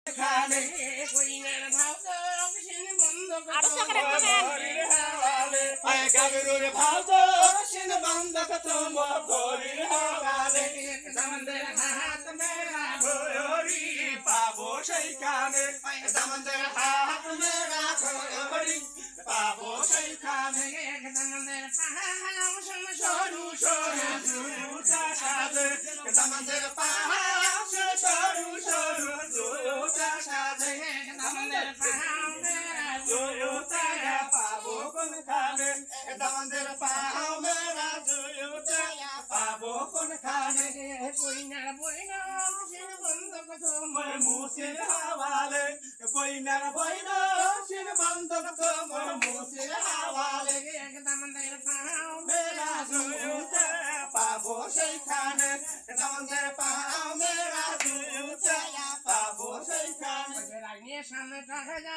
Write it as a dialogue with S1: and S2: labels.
S1: খানে
S2: কইনার ভাব অকশিন বন্ধ
S3: আরো সকালে খাবেন
S1: ঘরের হাওয়ালে গাবিরুর ভাব সিন বন্ধক তোমার ঘরের হাওয়ালে
S2: দামদের হাত মেরা
S1: ঘড়ি পাবো সেইখানে দামদের হাত মেরা ঘড়ি পাবো সেইখানে
S2: দামদের পাহাড় শোন
S1: সরু সরু জুতা সাজে দামদের পাহাড় সরু সরু জুতা সাজে
S2: দামদের পাহাড় মেরা
S1: জুতা পাবো কোনখানে দামদের পাহাড় মেরা জুতা পাবো কোনখানে
S2: কইনার বইনা অকশিন বন্ধ
S1: তোমার মুসির হাওয়ালে কইনার বইনা সিন বন্ধক তোমার মুসির হাওয়ালে
S2: দামদের পাহাড়
S1: মেরা জুতা পাবো সেইখানে দামদের পাহাড় মেরা জুতা পাবো সেইখানে
S2: রাইনের সামনে টাকা